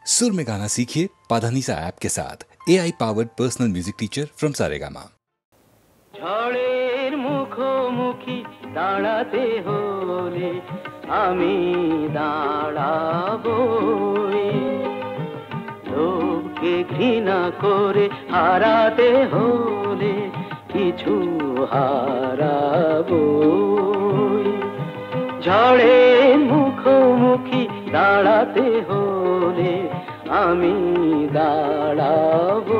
सुर में गाना सीखिए पाधानीसा ऐप के साथ AI powered personal music teacher from Saregama. ঝড়ের মুখোমুখি দাঁড়াতে হলে আমি দাঁড়াবই, লোককে ঘৃণা করে হারাতে হলে কিছু হারাবই। ঝড়ের মুখোমুখি দাঁড়াতে হলে আমি দাঁড়াবই।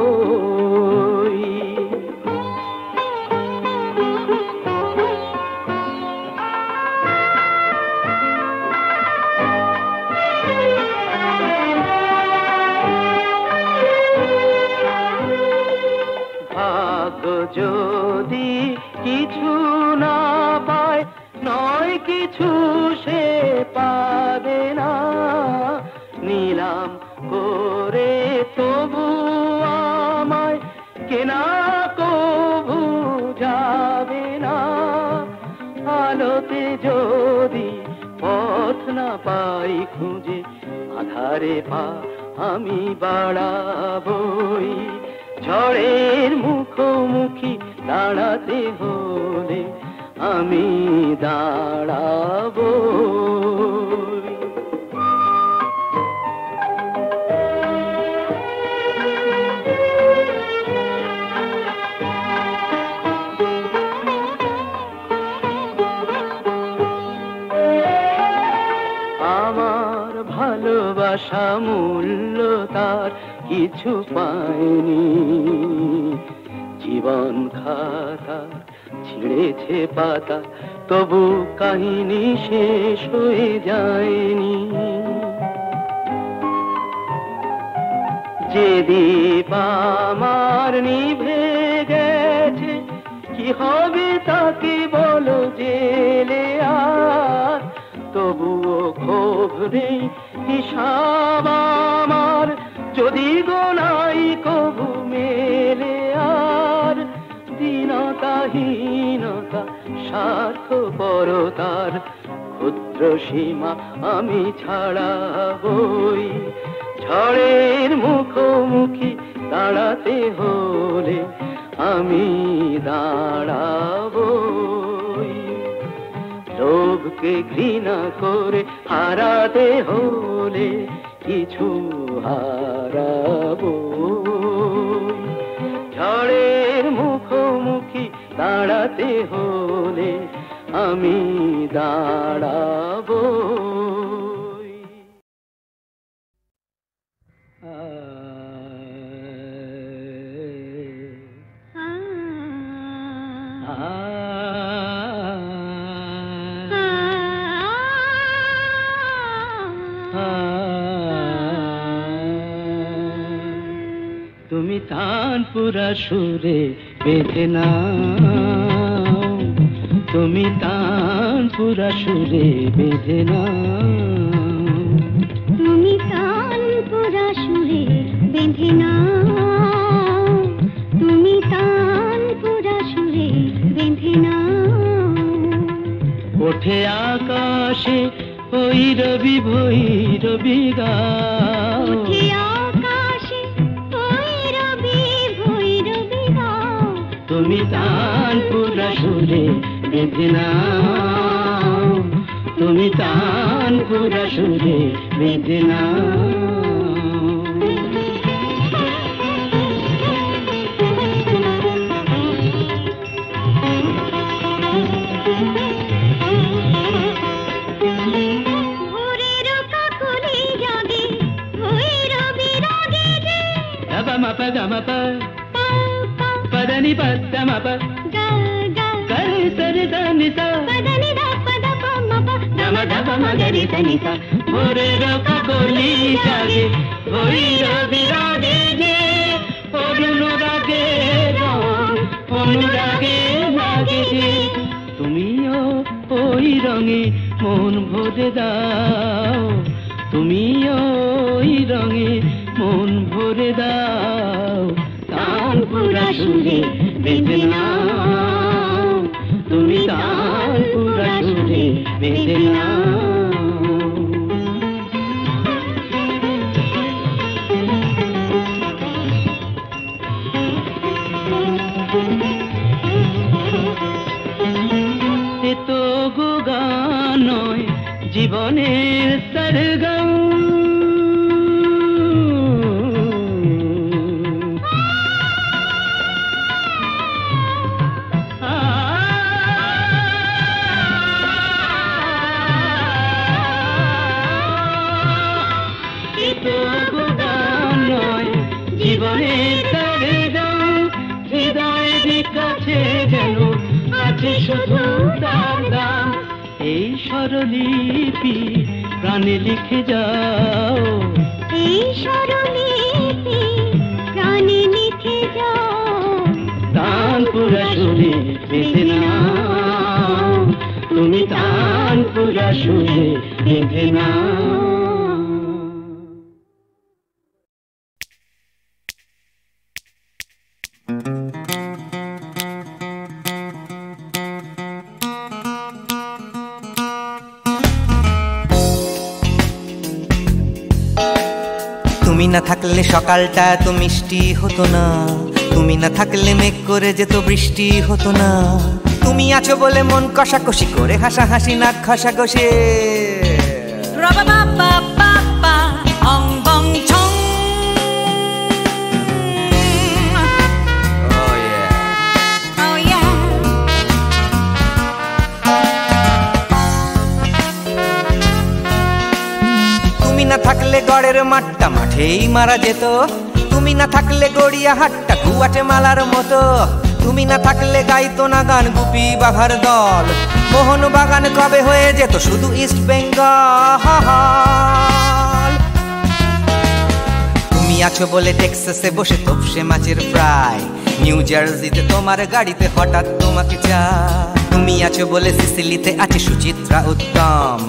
ভাগ্য যদি কিছু না পায়, নয় কিছু সে পাবে না, নিলাম করে তবু আমায় কেনা কবু যাবে না। আলোতে যদি পথ না পাই খুঁজে, আধারে পা আমি বাড়াবই। ঝড়ের মুখোমুখি দাঁড়াতে হলে আমি দাঁড়াবই। আমার ভালোবাসা মূল্য তার কিছু পায়নি, জীবন খাতা ছিঁড়েছে পাতা, তবু কাহিনী শেষ হয়ে যায়নি। যে দীপ আমার নিভে গেছে, কি হবে তাকে বলো জেলে আর, তবুও ক্ষোভ নেই হিসাব আমার, যদি গোনাই কবু মেলে আর। দীনতাহীনতা স্বার্থপরতার ক্ষুদ্র সীমা আমি ছাড়াবই। ঝড়ের মুখোমুখি দাঁড়াতে হলে আমি দাঁড়াবই। লোভকে ঘৃণা করে হারাতে হলে কিছু হারাবই। ঝড়ের মুখোমুখি দাঁড়াতে হলে আমি দাঁড়াবই। তুমি তানপুরা সুরে বেঁধে নাও, তুমি তানপুরা সুরে বেঁধে নাও, তুমি তানপুরা সুরে বেঁধে নাও, তুমি তানপুরা সুরে বেঁধে নাও। ওঠে আকাশে ভৈরবী ভৈরবী গাও, ওঠে আকাশে ভৈরবী ভৈরবী গাও। তুমি তানপুরা সুরে বেঁধে নাও, তুমি তানপুরা সুরে বেঁধে নাও। పదని పద్దమప కరి సరి సనిస పదని దపద పమప దమ దప మగరి సనిస মোরে রকা কলি জাগে ভৈরবী রাগে যে অনুরাগে রং অনুরাগে লাগে যে। তুমিও ওই রঙে মন ভরে দাও, তুমিও ওই রঙে মন ভরে দাও। তানপুরা সুরে বেঁধে নাও, তুমি তানপুরা সুরে বেঁধে নাও। सरगम জীবনের তারেদাম হৃদয়ের কাছে যেন আছে শুধু তার দাম। এই স্বরলিপি প্রাণে লিখে যাও, এই স্বরলিপি প্রাণে লিখে যাও। তানপুরা সুরে বেঁধে নাও, তুমি তানপুরা সুরে বেঁধে নাও। তুমি না থাকলে সকালটা এত মিষ্টি হতো না, তুমি না থাকলে মেঘ করে যেত বৃষ্টি হতো না। তুমি আছো বলে মন কষাকষি করে হাসাহাসি নাক ঘষাঘষে। তুমি না থাকলে গড়ের মাঠটা মাঠেই মারা যেত, তুমি না থাকলে গড়িয়া হাটটা গুয়াটে মালার মতো। তুমি না থাকলে গাইতো না গান গুপি বাঘার দল, মোহন বাগান কবে হয়ে যেত শুধু ইস্ট বেঙ্গল। তুমি আছো বলে টেক্সাসে বসে তোপসে মাছের ফ্রাই, নিউ জার্সিতে তোমার গাড়িতে হঠাৎ তোমাকে চাই। তুমি আছো বলে সিসিলিতে আছে সুচিত্রা উত্তম,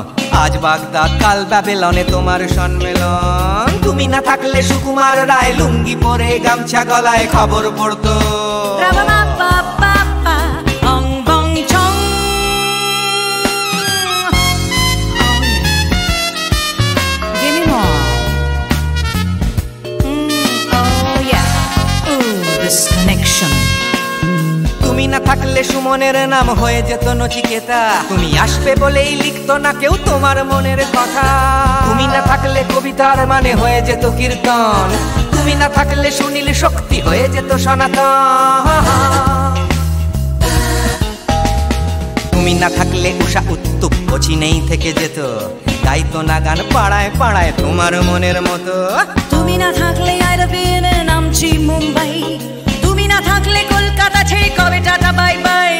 আজ বাগদাদ কাল ব্যাবিলনে তোমার সম্মেলন। তুমি না থাকলে সুকুমার রায় লুঙ্গি পরে গামছা গলায় খবর পড়তো। তুমি না থাকলে সুমনের নাম হয়ে যেত নচিকেতা, তুমি আসবে বলেই লিখতো না কেউ তোমার মনের কথা। তুমি না থাকলে কবিতার মানে হয়ে যেত কীর্তন, তুমি না থাকলে সুনীল শক্তি হয়ে যেত সনাতন। তুমি না থাকলে উষা উত্তুপ কোচিনেই থেকে যেত, গাইতো না গান পাড়ায় পাড়ায় তোমার মনের মতো। তুমি না থাকলে আইরবিনে নামছি মুম্বাই, তুমি না থাকলে কলকাতা ছেড়ে কবে টাটা বাই বাই।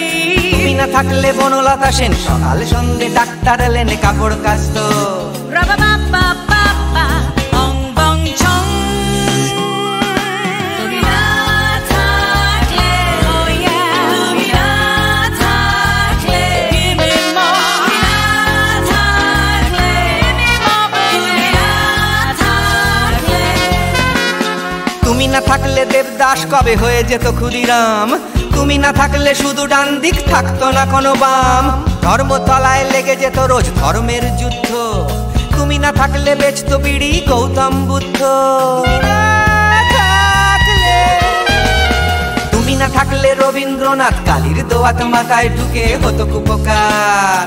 তুমি না থাকলে বনলতা সেন সকাল সন্ধে ডাক্তার লেনে কাপড় কাচতো। তুমি না থাকলে, oh yeah, তুমি না থাকলে, give me more. তুমি না থাকলে, তুমি না থাকলে। তুমি না থাকলে দেবদাস কবে হয়ে যেত ক্ষুদিরাম, তুমি না থাকলে শুধু ডান দিক থাকতো না কোনো বাম। ধর্মতলায় লেগে যেত রোজ ধর্মের যুদ্ধ, তুমি না থাকলে বেচতো বিড়ি গৌতম বুদ্ধ। তুমি না থাকলে রবীন্দ্রনাথ কালীর দোয়াত মাথায় ঢুকে হতো কুপকার।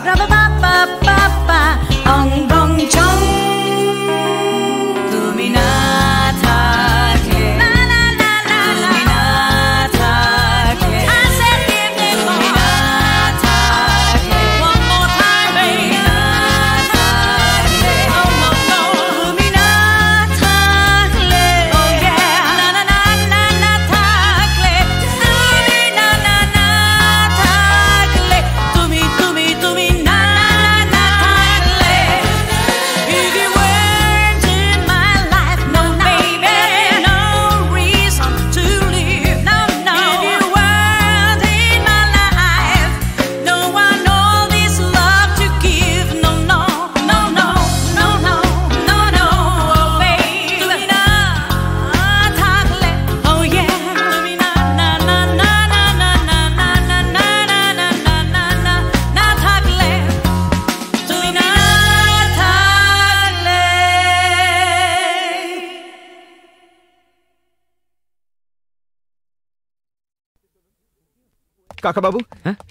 তুমি না থাকলে, তুমি না থাকলে, তুমি না থাকলে, one more time, baby. তুমি না থাকলে, oh no no, তুমি না থাকলে, oh yeah, na na na na na থাকলে, তুমি না না না থাকলে, তুমি তুমি তুমি না না না থাকলে। If you weren't in my life, no baby, no reason to live, no no. If you weren't in my life, no one all this love to give, no no no no no no no no, oh baby. তুমি না থাকলে, oh yeah, তুমি না না না না না না না না না না না না না না না থাকলে, তুমি না থাকলে। কাকা বাবু,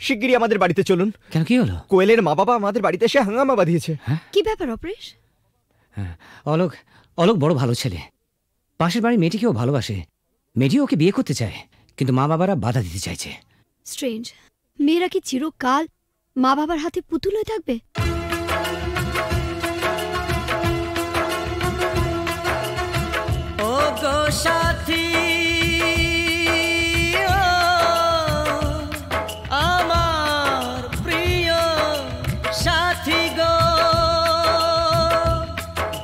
শিগগিরই আমাদের বাড়িতে চলুন। কেন, কি হলো? কোয়েলের মা বাবা আমাদের বাড়িতে এসে হাঙ্গামা বাঁধিয়েছে। কি ব্যাপার অপরেশ? অলোক অলোক বড় ভালো ছেলে। পাশের বাড়ির মেয়েটিকেও ভালোবাসে। মেয়েটিও ওকে বিয়ে করতে চায়, কিন্তু মা বাবারা বাধা দিতে চাইছে। স্ট্রেঞ্জ, মেয়েরা কি চিরকাল মা বাবার হাতে পুতুল হয়ে থাকবে? ও গো সাথী, আমার প্রিয় সাথী গো,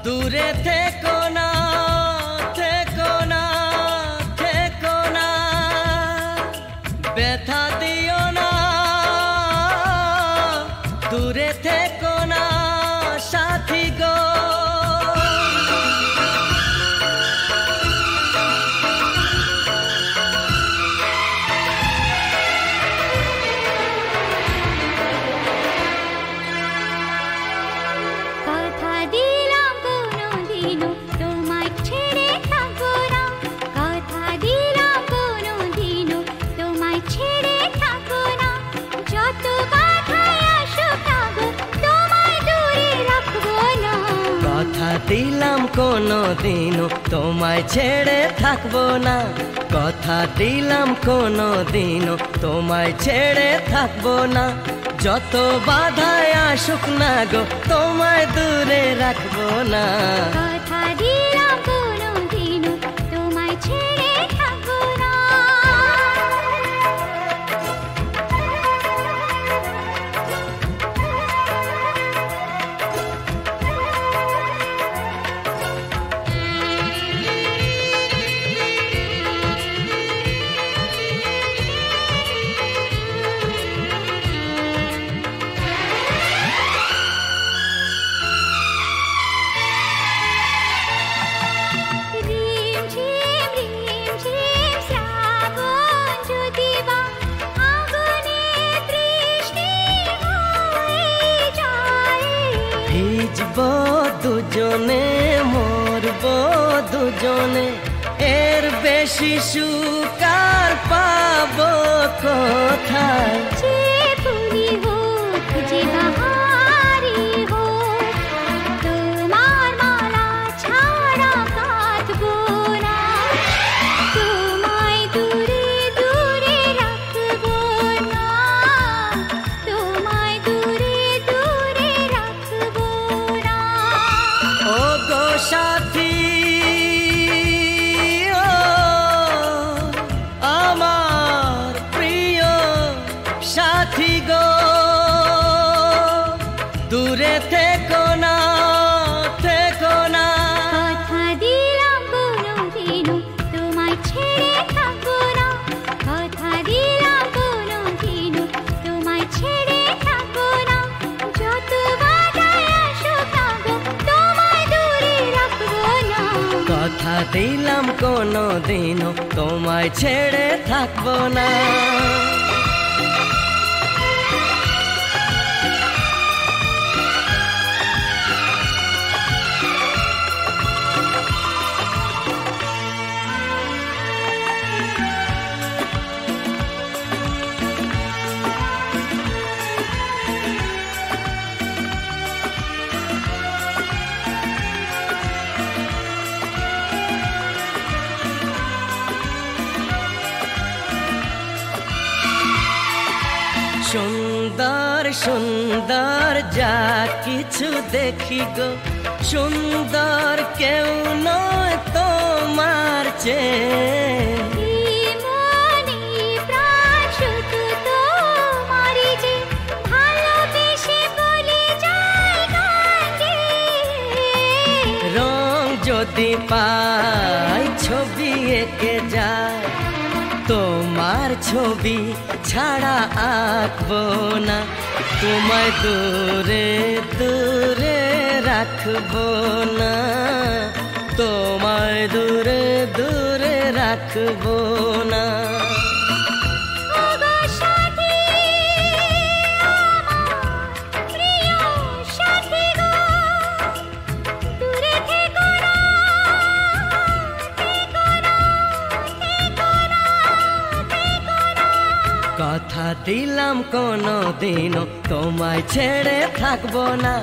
দূরে থেকো না, থেকো না, থেকো না, ব্যথা দিও না, দূরে থেকো না সাথী গো। কথা দিলাম কোনোদিনও তোমায় ছেড়ে থাকবো না, কথা দিলাম কোনোদিনও তোমায় ছেড়ে থাকবো না, যত বাধাই আসুক না গো তোমায় দূরে রাখবো না। কথা দিলাম কোনোদিনও তোমায় ছেড়ে থাকবো না, কথা দিলাম কোনোদিনও তোমায় ছেড়ে থাকবো না, যত বাধায় আসুক না গো তোমায় দূরে রাখবো না। কথা দিলাম কোনোদিনও তোমায় ছেড়ে থাকবো না। ভিজবো দুজনে, মরবো দুজনে, এর বেশি সুখ আর পাবো কোথায়? যে ফুলি হোক যে বাহারি হোক, তোমার মালা ছাড়া কাঁদবো না, তোমায় দূরে দূরে রাখবো না, তোমায় দূরে দূরে রাখবো না। ও গো সাথী, ও আমার প্রিয় সাথী গো, দূরে থেকো না, থেকো না, কথা দিলাম কোনোদিনও তোমায় ছেড়ে থাকবো না, কথা দিলাম কোনোদিনও তোমায় ছেড়ে থাকবো না, যত বাধাই আসুক না গো তোমায় দূরে রাখবো না। কথা দিলাম কোনোদিনও তোমায় ছেড়ে থাকবো না। সুন্দর সুন্দর যা কিছু দেখি গো, সুন্দর কেউ নয় তোমার চেয়ে। এই মনে প্রাণ শুধু তোমারই যে, ভালোবেসে বলে যায় গান গেয়ে। রং যদি পাই ছবি এঁকে যায়, তোমার ছবি ছাড়া আঁকবো না, তোমায় দূরে দূরে রাখবো না, তোমায় দূরে দূরে রাখবো না। ও গো সাথী, আমার প্রিয় সাথী গো, দূরে থেকো না, থেকো না, থেকো না, থেকো না। কথা দিলাম কোনোদিনও তোমায় ছেড়ে থাকবো না,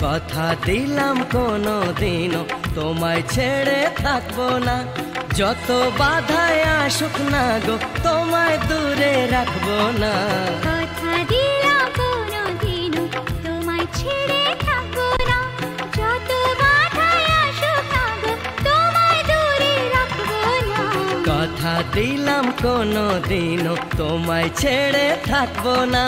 কথা দিলাম কোনো দিনও তোমায় ছেড়ে থাকবো না, যত বাধায় আসুক না গো তোমায় দূরে রাখবো না। কথা দিলাম কোনোদিনও তোমায় ছেড়ে থাকবো না, যত বাধাই আসুক না গো তোমায় দূরে রাখবো না। কথা দিলাম কোনো দিনও তোমায় ছেড়ে থাকবো না।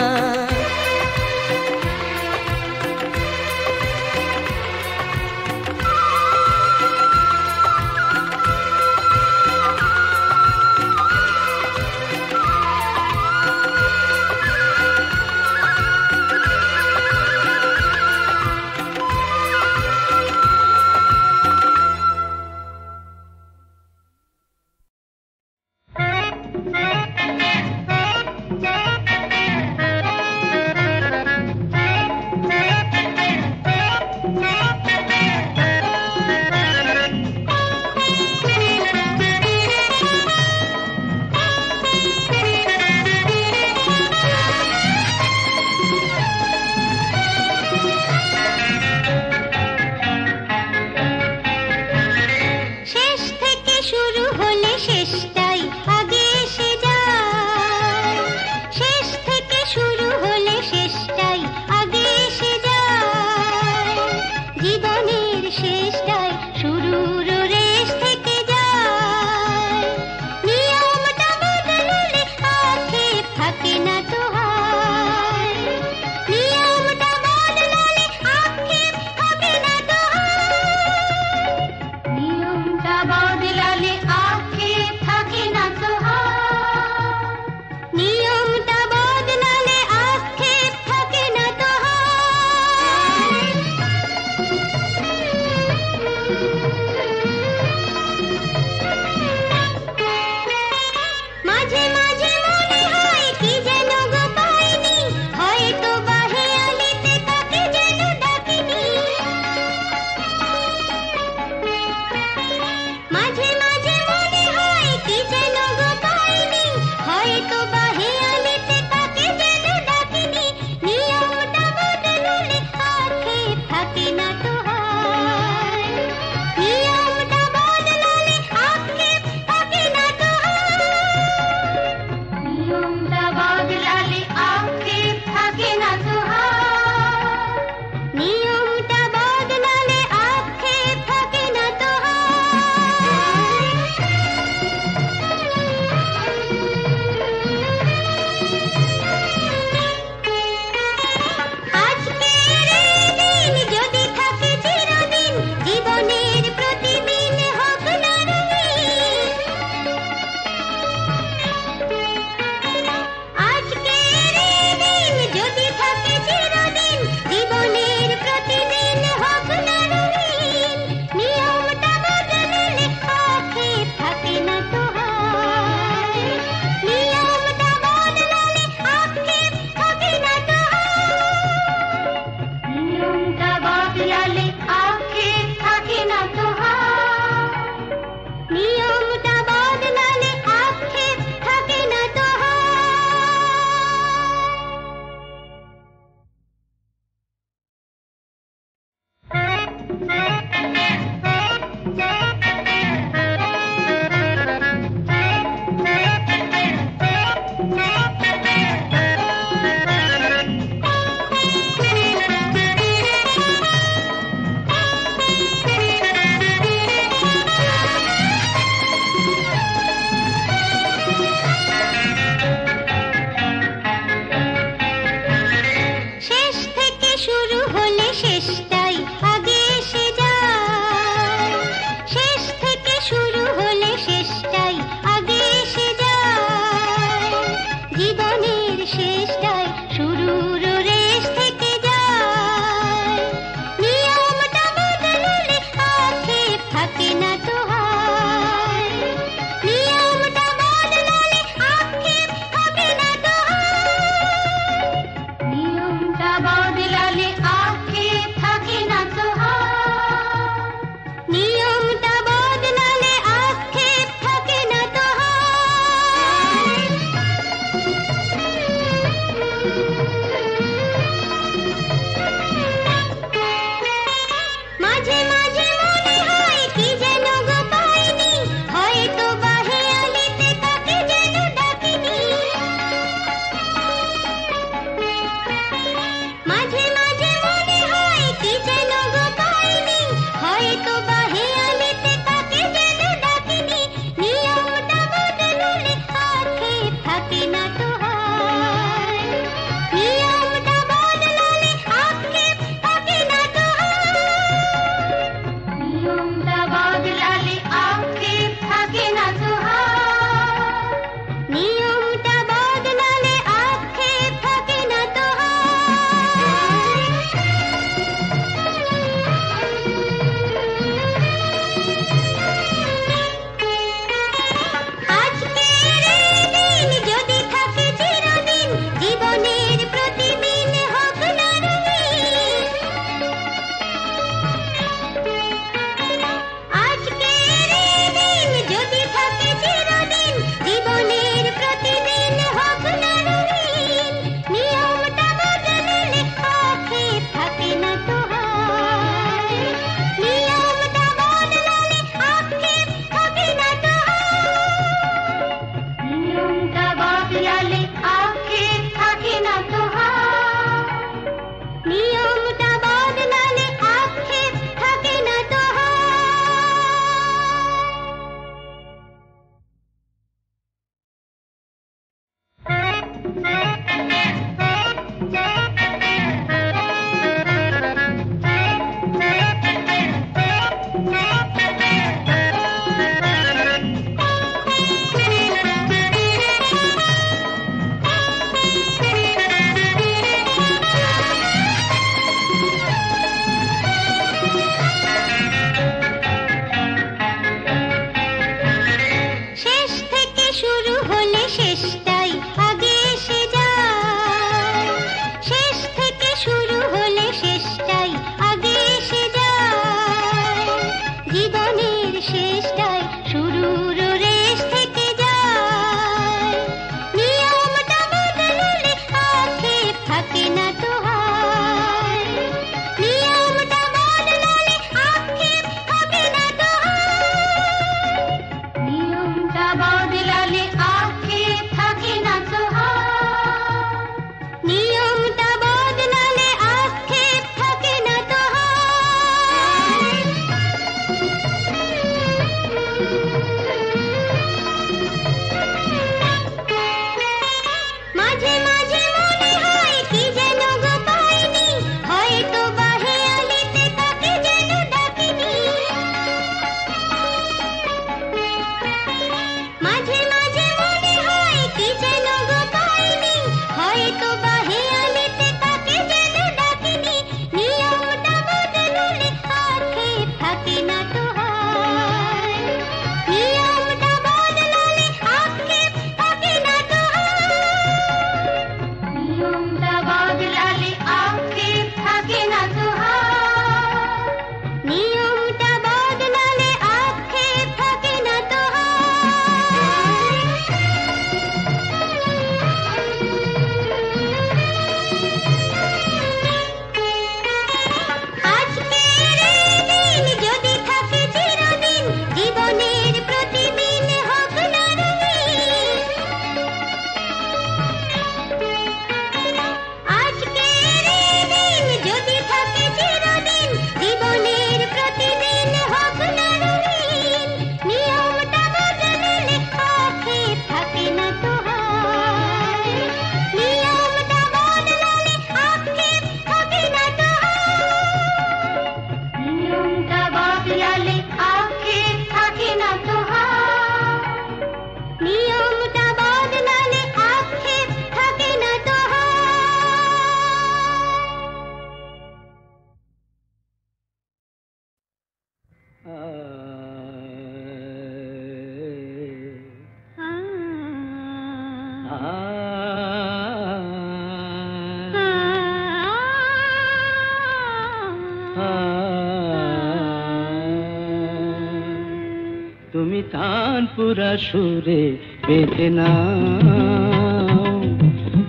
তানপুরা সুরে বেঁধে নাও,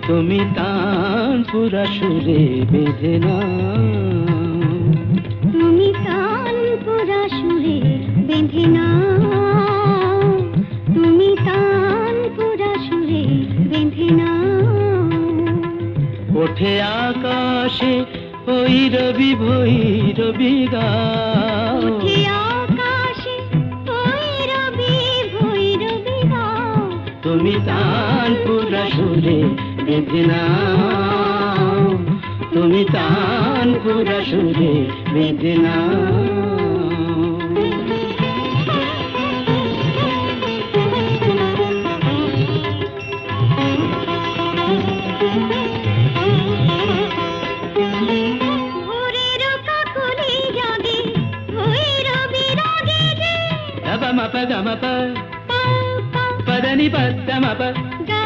তুমি তানপুরা সুরে বেঁধে নাও, তুমি তানপুরা সুরে বেঁধে নাও, তুমি তানপুরা সুরে বেঁধে নাও। ওঠে আকাশে ভৈরবী ভৈরবী গাও, ওঠে আকাশে ভৈরবী ভৈরবী গাও, তুমি তানপুরা সুরে বেঁধে নাও, তুমি তানপুরা সুরে বেঁধে নাও। ভোরের কাকলি জাগে ভৈরবী রাগে যে, Mapa gamapa পা পা padani padamapa গা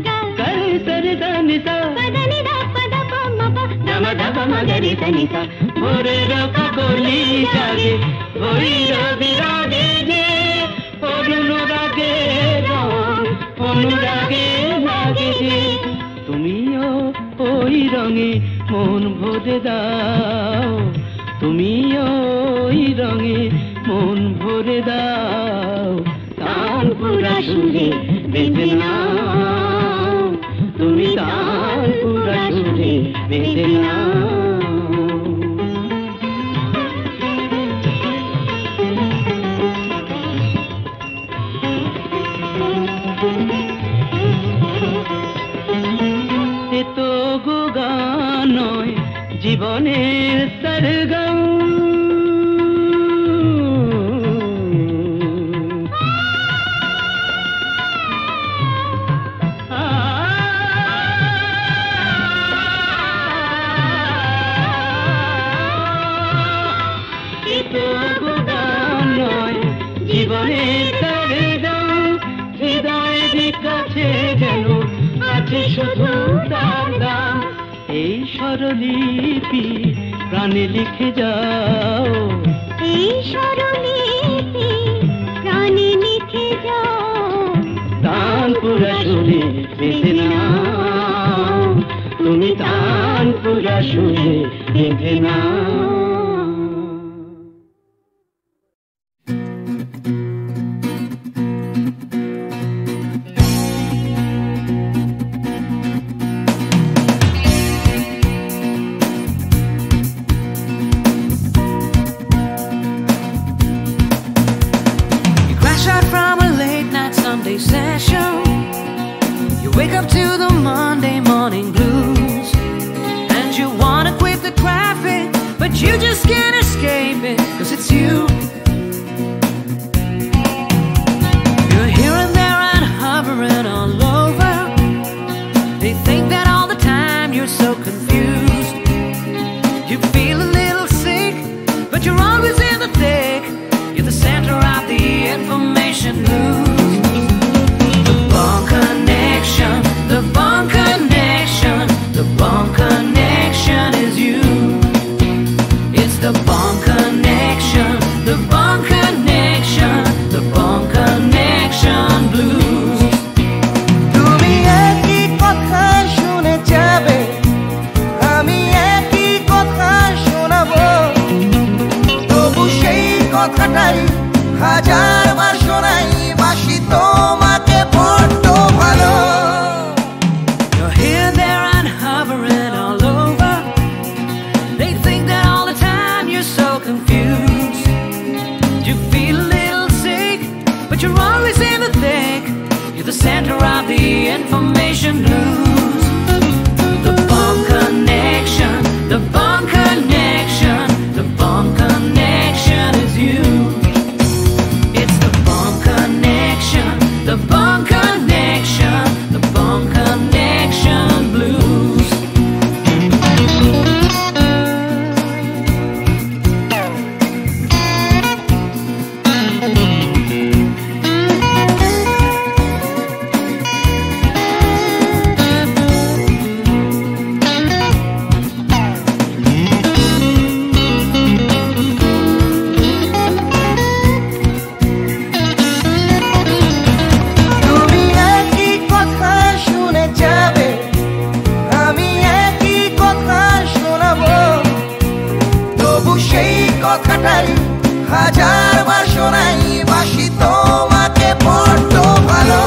গা kare sare dani sa পদনি দা পদ প ম প dama dama magari sani sa bhorer kakoli jage bhoirabi rage je onurage rong onurage lage je tumiyo oi range mon bhore dao, tumiyo oi range মন ভরে দাও, তানপুরা সুরে বেঁধে নাও, তুমি তানপুরা সুরে বেঁধে নাও। এ তো গো গান নয় জীবনের সরগম, জীবনের সরগম, হৃদয়ের কাছে যেন আছে শুধু তার দাম। এই স্বরলিপি প্রাণে লিখে যাও, এই স্বরলিপি প্রাণে লিখে যাও, তানপুরা সুরে বেঁধে নাও, তুমি তানপুরা সুরে বেঁধে নাও। Sunday session, you wake up to the Monday morning blues, and you wanna quit the traffic, but you just can't escape it, 'cause it's you. You're here and there and hovering all over. They think that all the time you're so confused. You feel a little sick, but you're always in the thick. You're the center of the information news. The bond connection, the bond connection is you. It's the bond connection, the bond connection, the bond connection blues. তুমি একই কথা শুনে যাবে, আমি একই কথা শোনাবো, তবু সেই কথাটাই হাজারবার শোনাই, বাসি তোমাকে বড্ড ভালো। You're here, there, and hovering all over. They think that all the time you're so confused. You feel a little sick, but you're always in the thick. You're the center of the information news. The bond connection, the bond connection, the bond connection is you. It's the bond connection, the bond connection, the bond connection blues. কাটাই হাজার বার শোনাই বাসি তোমাকে বড্ড ভালো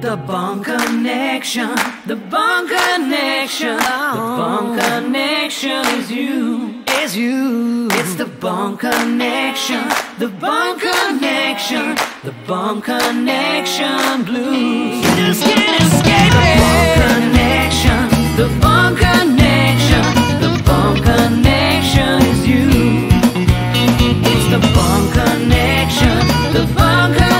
The Bond Connection, the Bond Connection, the Bond Connection is you, is you. It's the Bond Connection, the Bond Connection, the Bond Connection blues. You just can't escape it. The Bond Connection, the Bond Connection, the Bond Connection is you. It's the Bond Connection, the Bond Connection.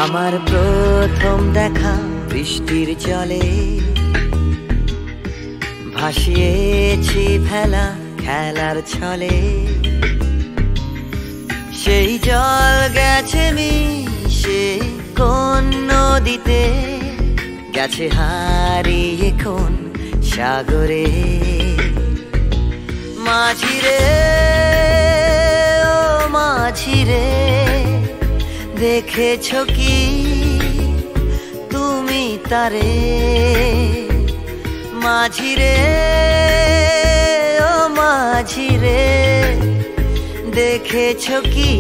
আমার প্রথম দেখা বৃষ্টির জলে ভাসিয়েছি ভেলা খেলার ছলে সেই জল গেছে মিশে কোন নদীতে গেছে হারিয়ে কোন সাগরে মাঝিরে ও মাঝিরে দেখেছো কি তুমি তারে মাঝিরে ও মাঝিরে দেখেছো কি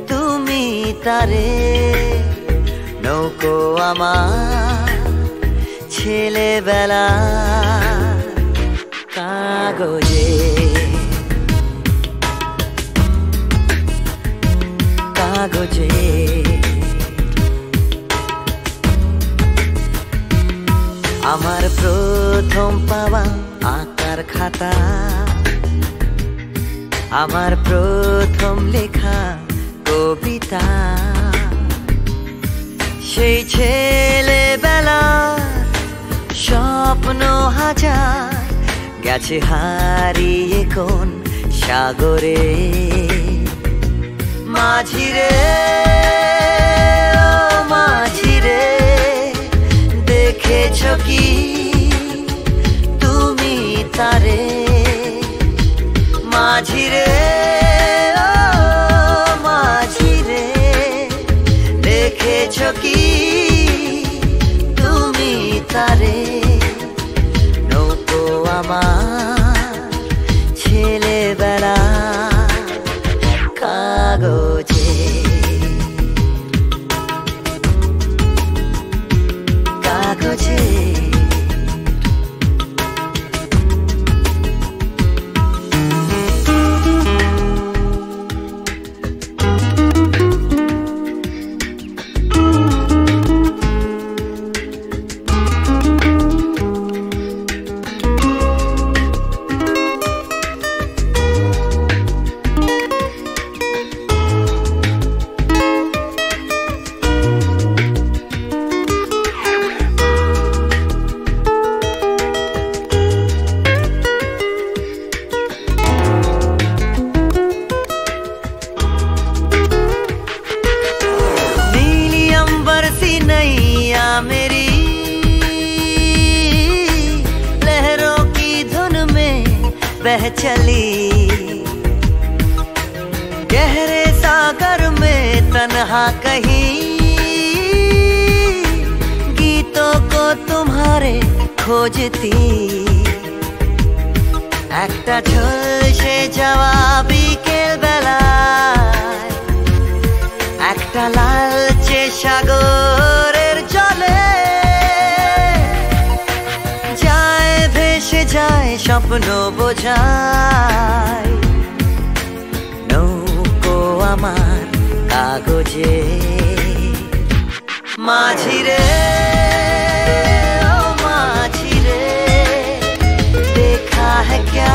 তুমি তারে নৌকো আমার ছেলেবেলা কাগজে কাগজে আমার প্রথম পাওয়া আঁকার খাতা আমার প্রথম লেখা কবিতা সেই ছেলেবেলা স্বপ্ন হাজার গেছে হারিয়ে কোন সাগরে মাঝিরে ও মাঝিরে দেখেছো কি তুমি তারে মাঝিরে ও মাঝিরে দেখেছো কি তুমি তারে নৌকো আমার ছেলেবেলা কাগজে কাগজে मेरी लहरों की धुन में बह चली गहरे सागर में तन्हा कहीं गीतों को तुम्हारे खोजती একটা ঝলসে যাওয়া বিকেল বেলায় একটা লালচে সাগরের জলে যায় ভেসে যায় স্বপ্ন বোঝায় নৌকো আমার कागजे माझी रे ओ माझी रे देखा है क्या